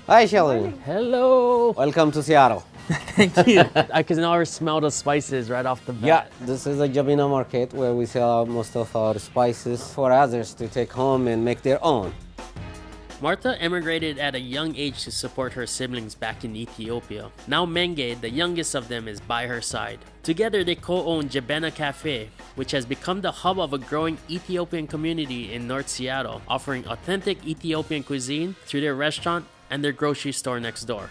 Hi, Shelly. Hello. Welcome to Seattle. Thank you. I can already smell the spices right off the bat. Yeah, this is a Jabina market where we sell most of our spices for others to take home and make their own. Martha emigrated at a young age to support her siblings back in Ethiopia. Now Menge, the youngest of them, is by her side. Together they co-own Jabena Cafe, which has become the hub of a growing Ethiopian community in North Seattle, offering authentic Ethiopian cuisine through their restaurant and their grocery store next door.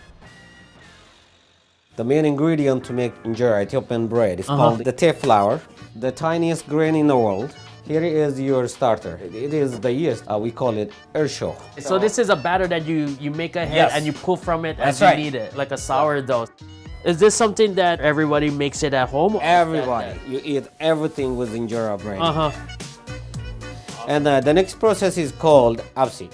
The main ingredient to make Injera, Ethiopian bread, is called the teff flour, the tiniest grain in the world. Here is your starter. It is the yeast. We call it ersho. So this is a batter that you make ahead and you pull from it as you need it, like a sourdough. Is this something that everybody makes it at home? Everybody. You eat everything with Injera bread. And the next process is called absi.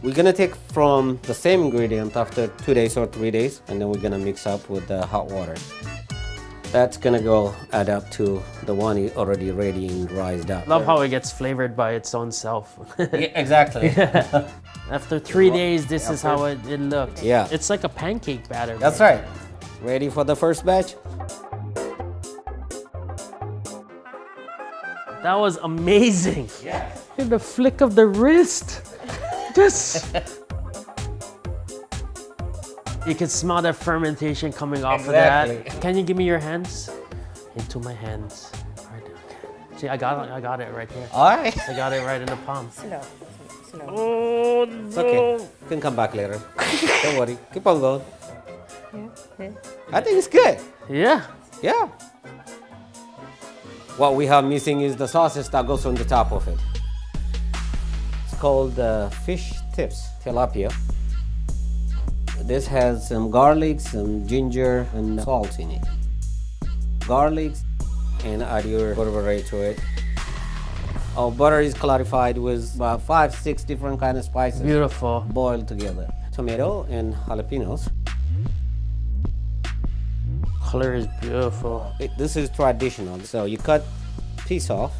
We're gonna take from the same ingredient after 2 days or 3 days, and then we're gonna mix up with the hot water. That's gonna go add up to the one already ready and rised up. Love how it gets flavored by its own self. Yeah, exactly. After 3 days, this is how it looks. Yeah. It's like a pancake batter. That's right. Ready for the first batch? That was amazing. Yeah. In the flick of the wrist. Just. You can smell that fermentation coming off of that. Can you give me your hands? Into my hands. Right there. See, I got it right here. All right. I got it right in the palm. Slow. Oh no! It's okay. You can come back later. Don't worry. Keep on going. Yeah. I think it's good. Yeah. Yeah. What we have missing is the sauces that goes on the top of it. It's called fish tips, tilapia. This has some garlic, some ginger, and salt in it. Garlic, and add your butter to it. Our butter is clarified with about 5-6 different kind of spices. Beautiful. Boiled together. Tomato and jalapenos. Color is beautiful. This is traditional. So you cut piece off.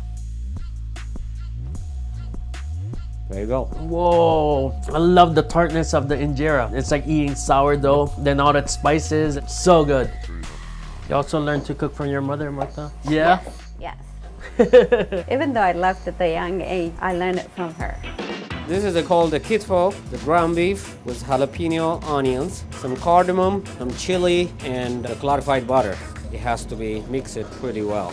There you go. Whoa! I love the tartness of the injera. It's like eating sourdough, then all that spices. So good. You also learned to cook from your mother, Martha? Yeah? Yes. Even though I left at a young age, I learned it from her. This is called the kitfo, the ground beef with jalapeno onions, some cardamom, some chili, and the clarified butter. It has to be mixed pretty well.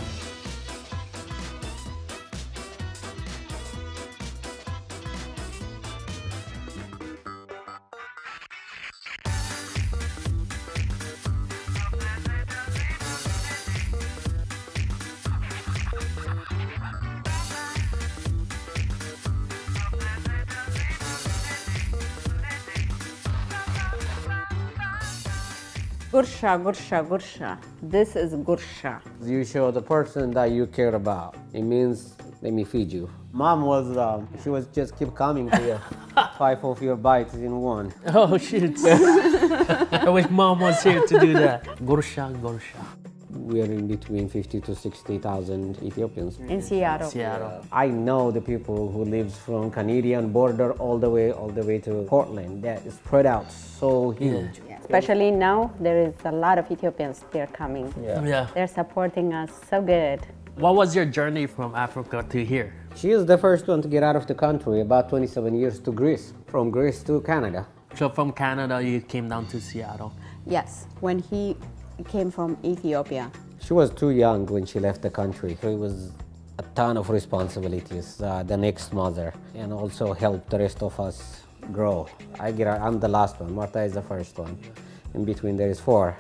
Gursha. This is gursha. You show the person that you care about. It means, let me feed you. Mom was, she was just keep coming to you. 5 of your bites in one. Oh, shoot. I wish mom was here to do that. Gursha. We're in between 50 to 60,000 Ethiopians. In Seattle. I know the people who lives from Canadian border all the way to Portland. That is spread out so huge. Yeah. Especially now, there is a lot of Ethiopians. They're coming. Yeah. They're supporting us so good. What was your journey from Africa to here? She is the first one to get out of the country about 27 years to Greece, from Greece to Canada. So from Canada, you came down to Seattle. Yes, when he came from Ethiopia. She was too young when she left the country. It was a ton of responsibilities, the next mother, and also help the rest of us grow. I'm the last one, Martha is the first one. In between there is 4.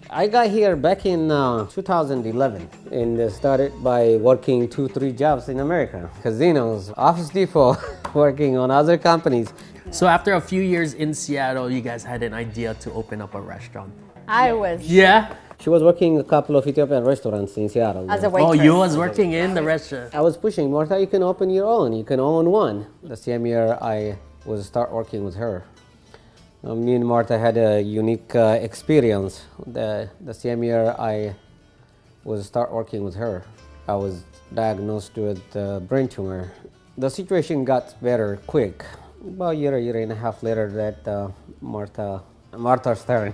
I got here back in 2011 and started by working 2-3 jobs in America. Casinos, Office Depot, working on other companies. So after a few years in Seattle, you guys had an idea to open up a restaurant. I was Yeah? She was working a couple of Ethiopian restaurants in Seattle. as a Oh, waitress. you was working in the restaurant. I was pushing, Martha, you can open your own, you can own one. The same year I was start working with her. Me and Martha had a unique experience. The same year I was start working with her, I was diagnosed with brain tumor. The situation got better quick. About a year and a half later, that Martha's turn.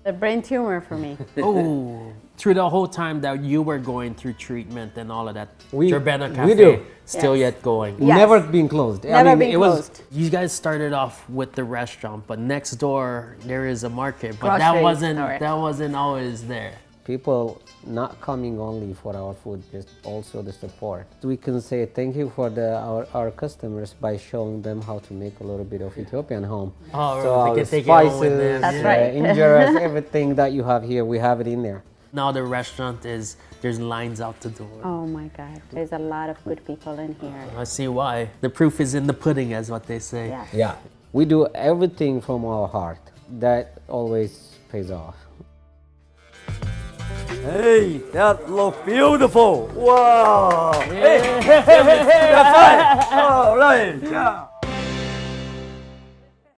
A brain tumor for me. Oh, through the whole time that you were going through treatment and all of that, Gerbena we Cafe do. still Yes. yet going. Yes. Never been closed. Never been it was closed. You guys started off with the restaurant, but next door there is a market, but that Grocery store. wasn't always there. people not coming only for our food, just also the support. We can say thank you for our customers by showing them how to make a little bit of Ethiopian home. Oh, so they our can take it home with them. That's right. Injeras, everything that you have here, we have it in there. Now the restaurant there's lines out the door. Oh my God, there's a lot of good people in here. I see why. The proof is in the pudding, as what they say. Yeah. Yeah. We do everything from our heart. That always pays off. Hey, that looks beautiful. Wow. Hey, all right. Yeah.